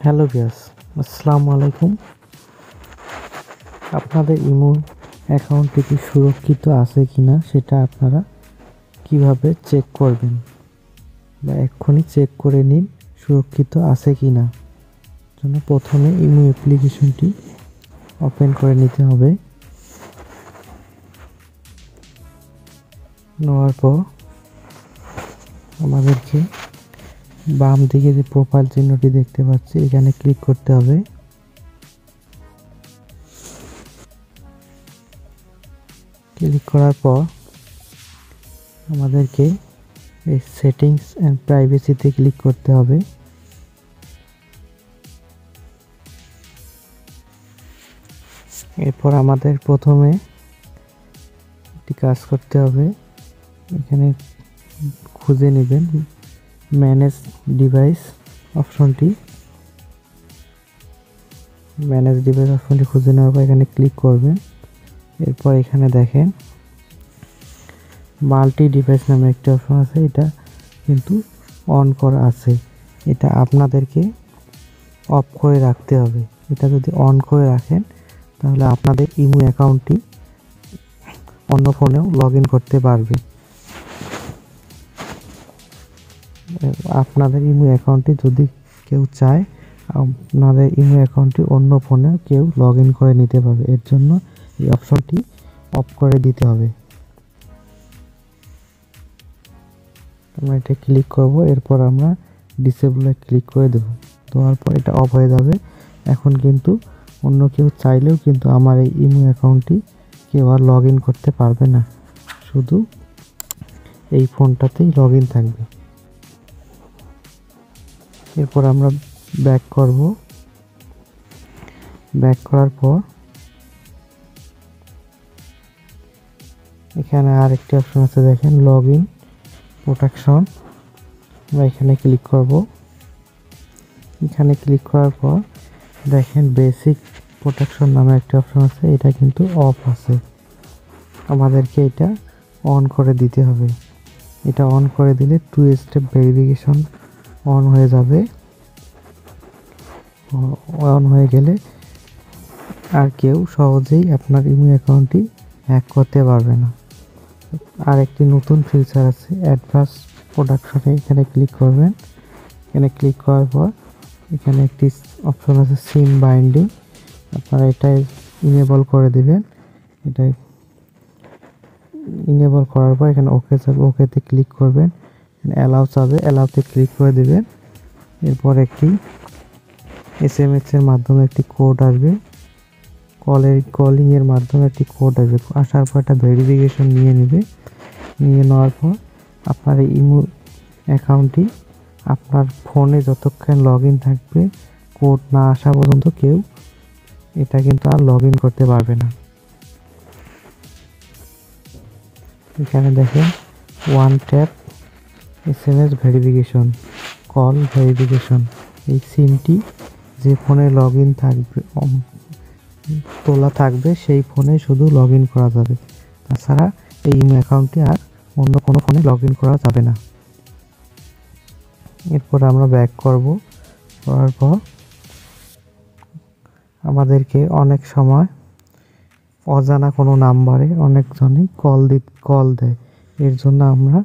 Hello viewers, আসসালামু আলাইকুম। আপনাদের ইমো অ্যাকাউন্টটি কি সুরক্ষিত আছে কিনা সেটা আপনারা কিভাবে চেক করবেন বা এক্ষুনি চেক করে নিন সুরক্ষিত আছে কিনা। জন্য প্রথমে ইমো অ্যাপ্লিকেশনটি ওপেন করে নিতে হবে। নেওয়ার পর আমাদেরকে বাম দিকে যে প্রোফাইল চিহ্নটি দেখতে পাচ্ছি এখানে ক্লিক করতে হবে। ক্লিক করার পর আমাদেরকে এই সেটিংস অ্যান্ড প্রাইভেসিতে ক্লিক করতে হবে। এরপর আমাদের প্রথমে একটি কাজ করতে হবে, এখানে খুঁজে নেবেন ম্যানেজ ডিভাইস অপশনটি। ম্যানেজ ডিভাইস অপশনটি খুঁজে নেওয়ার পর এখানে ক্লিক করবেন। এরপর এখানে দেখেন মাল্টি ডিভাইস নামে একটি অপশন আছে, এটা কিন্তু অন করা আছে। এটা আপনাদেরকে অফ করে রাখতে হবে। এটা যদি অন করে রাখেন তাহলে আপনাদের ইমো অ্যাকাউন্টটি অন্য ফোনেও লগ ইন করতে পারবে। আপনাদের ইমো অ্যাকাউন্টটি যদি কেউ চায় আপনাদের ইমো অ্যাকাউন্টটি অন্য ফোনে কেউ লগ ইন করে নিতে পারবে, এর জন্য এই অপশনটি অফ করে দিতে হবে। আমরা এটা ক্লিক করব, এরপর আমরা ডিসেবলে ক্লিক করে দেব। দেওয়ার পর এটা অফ হয়ে যাবে। এখন কিন্তু অন্য কেউ চাইলেও কিন্তু আমার এই ইমো অ্যাকাউন্টটি কেউ আর লগ ইন করতে পারবে না, শুধু এই ফোনটাতেই লগ ইন থাকবে। এরপর আমরা ব্যাক করব। ব্যাক করার পর এখানে আরেকটি অপশন আছে, দেখেন লগ ইন প্রোটেকশন। আমরা এখানে ক্লিক করব। এখানে ক্লিক করার পর দেখেন বেসিক প্রোটেকশন নামে একটা অপশন আছে, এটা কিন্তু অফ আছে। আমাদেরকে এটা অন করে দিতে হবে। এটা অন করে দিলে 2 স্টেপ ভেরিফিকেশন অন হয়ে যাবে। অন হয়ে গেলে আর কেউ সহজেই আপনার ইমো অ্যাকাউন্টটি হ্যাক করতে পারবে না। আর একটি নতুন ফিচার আছে অ্যাডভান্স প্রোটেকশনে, এখানে ক্লিক করবেন। এখানে ক্লিক করার পর এখানে একটি অপশন আছে সিম বাইন্ডিং, আপনারা এটাই ইনেবল করে দিবেন। এটা ইনেবল করার পর এখানে ওকে যাবে, ওকেতে ক্লিক করবেন। অ্যালাউ চাবে, অ্যালাউতে ক্লিক করে দিবেন। এরপর একটি SMS এর মাধ্যমে একটি কোড আসবে, কলিং এর মাধ্যমে একটি কোড আসবে। আসার পর একটা ভেরিফিকেশন নিয়ে নেবে। নিয়ে নেওয়ার পর আপনার এই ইমো অ্যাকাউন্টটি আপনার ফোনে যতক্ষণ লগ ইন থাকবে, কোড না আসা পর্যন্ত কেউ এটা কিন্তু আর লগ ইন করতে পারবে না। এখানে দেখেন one tap SMS verification, call verification. এই সিমটি যে ফোনে লগ ইন থাকবে তোলা থাকবে সেই ফোনে শুধু লগ ইন করা যাবে, তাছাড়া এই ইমো অ্যাকাউন্টটি আর অন্য কোনো ফোনে লগ ইন করা যাবে না। এরপর আমরা ব্যাক করব। করার পর আমাদেরকে অনেক সময় অজানা কোনো নাম্বারে অনেকজনই কল দেয়, এর জন্য আমরা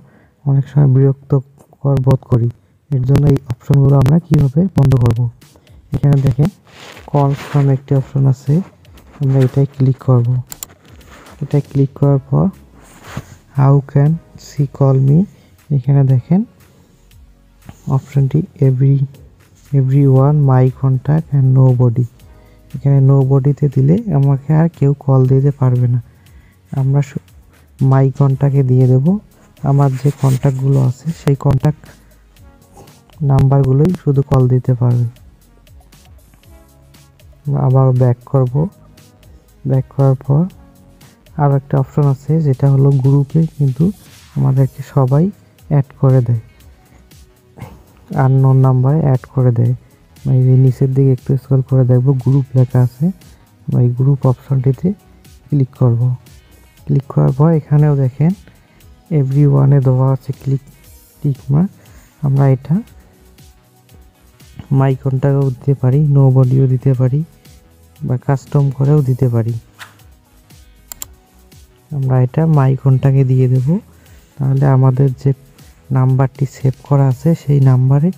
অনেক সময় বিরক্তকর বোধ করি। এর জন্য এই অপশনগুলো আমরা কিভাবে বন্ধ করব। এখানে দেখেন কল ফ্রম একটি অপশন আছে, আমরা এটাই ক্লিক করব। এটা ক্লিক করার পর how can see call me, এখানে দেখেন অপশনটি every one, my contact and nobody. এখানে নো বডিতে দিলে আমাকে আর কেউ কল দিতে পারবে না। আমরা মাই কন্ট্যাক্টে দিয়ে দেব, আমার যে কন্ট্যাক্টগুলো আছে সেই কন্ট্যাক্ট নাম্বারগুলোই শুধু কল দিতে পারবে। আবার ব্যাক করব। ব্যাক করার পর আর একটা অপশন আছে যেটা হলো গ্রুপে কিন্তু আমাদেরকে সবাই অ্যাড করে দেয়, আননোন নাম্বারে অ্যাড করে দেয়। এই নিচের দিকে একটু স্ক্রল করে দেখবো গ্রুপ লেখা আছে, আমরা এই গ্রুপ অপশনটিতে ক্লিক করব। ক্লিক করার পর এখানেও দেখেন এভরি ওয়ানে দেওয়া আছে টিক মার্ক। আমরা এটা মাই কন্টাক্টও দিতে পারি, নো বডিও দিতে পারি বা কাস্টম করেও দিতে পারি। আমরা এটা মাই কন্টাক্টে দিয়ে দেব। তাহলে আমাদের যে নাম্বারটি সেভ করা আছে সেই নাম্বারে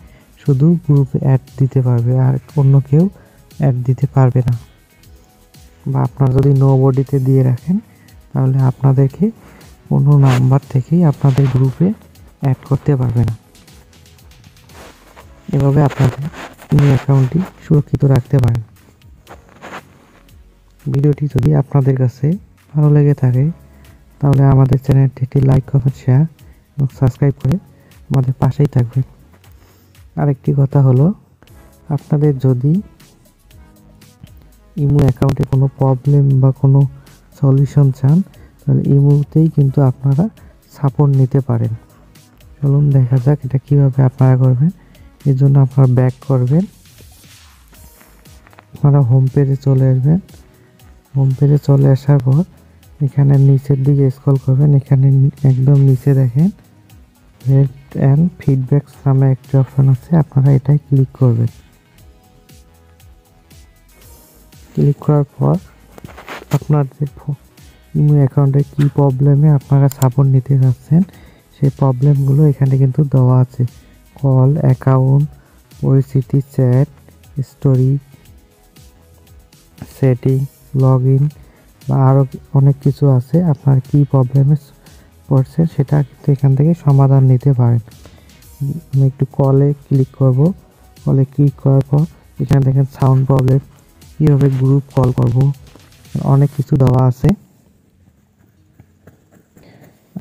শুধু গ্রুপে অ্যাড দিতে পারবে, আর অন্য কেউ অ্যাড দিতে পারবে না। বা আপনারা যদি নো বডিতে দিয়ে রাখেন তাহলে আপনাদেরকে কোনো নাম্বার থেকেই আপনাদের গ্রুপে অ্যাড করতে পারবে না। এভাবে আপনাদের ইমেল অ্যাকাউন্টটি সুরক্ষিত রাখতে পারেন। ভিডিওটি যদি আপনাদের কাছে ভালো লেগে থাকে তাহলে আমাদের চ্যানেলটি একটি লাইক, কমেন্ট, শেয়ার এবং সাবস্ক্রাইব করে আমাদের পাশেই থাকবেন। আরেকটি কথা হলো, আপনাদের যদি ইমো অ্যাকাউন্টে কোনো প্রবলেম বা কোনো সলিউশন চান তাহলে ইমোতেই কিন্তু আপনারা সাপোর্ট নিতে পারেন। চলুন দেখা যাক এটা কিভাবে আপনারা করবেন। এর জন্য আপনারা ব্যাক করবেন, আপনারা হোম পেজে চলে আসবেন। হোম পেজে চলে আসার পর এখানে নিচের দিকে স্ক্রল করবেন। এখানে একদম নিচে দেখেন রেট অ্যান্ড ফিডব্যাকস নামে একটি অপশন আছে, আপনারা এটাই ক্লিক করবেন। ক্লিক করার পর আপনাদের ইমো অ্যাকাউন্টে কী প্রবলেমে আপনারা সাপোর্ট নিতে যাচ্ছেন সেই প্রবলেমগুলো এখানে কিন্তু দেওয়া আছে। কল, অ্যাকাউন্ট, পরিস্থিতি, chat, story, setting, log in বা আরও অনেক কিছু আছে। আপনার কী প্রবলেমে পড়ছেন সেটা কিন্তু এখান থেকে সমাধান নিতে পারেন। আমি একটু কলে ক্লিক করব। কলে ক্লিক করার পর এখানে দেখেন সাউন্ড প্রবলেম, কীভাবে গ্রুপ কল করব, অনেক কিছু দেওয়া আছে।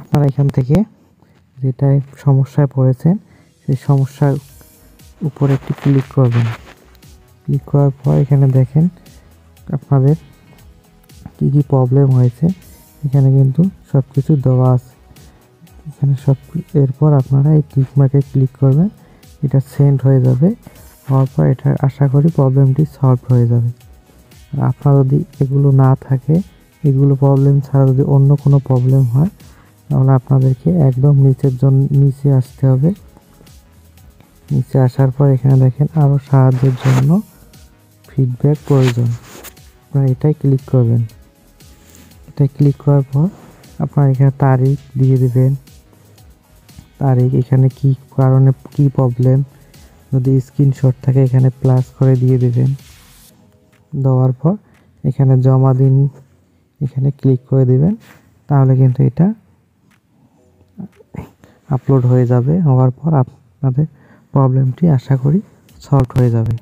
আপনারা এখান থেকে যেটায় সমস্যায় পড়েছেন সেই সমস্যার উপরে একটি ক্লিক করবেন। ক্লিক করার পর এখানে দেখেন আপনাদের কী কী প্রবলেম হয়েছে এখানে কিন্তু সব কিছু দেওয়া আছে এখানে সব। এরপর আপনারা এই টিক মার্কে ক্লিক করবেন, এটা সেন্ড হয়ে যাবে। হওয়ার পর এটা আশা করি প্রবলেমটি সলভ হয়ে যাবে। আর আপনার যদি এগুলো না থাকে, এগুলো প্রবলেম ছাড়া যদি অন্য কোনো প্রবলেম হয় তাহলে আপনাদেরকে একদম নিচে আসতে হবে। নিচে আসার পর এখানে দেখেন আরও সাহায্যের জন্য ফিডব্যাক প্রয়োজন, আপনারা এটাই ক্লিক করবেন। এটা ক্লিক করার পর আপনারা এখানে তারিখ দিয়ে দেবেন, তারিখ, এখানে কি কারণে কি প্রবলেম, যদি স্ক্রিনশট থাকে এখানে প্লাস করে দিয়ে দেবেন। দেওয়ার পর এখানে জমা দিন, এখানে ক্লিক করে দেবেন। তাহলে কিন্তু এটা আপলোড হয়ে যাবে। হওয়ার পর আপনাদের প্রবলেমটি আশা করি সলভ হয়ে যাবে।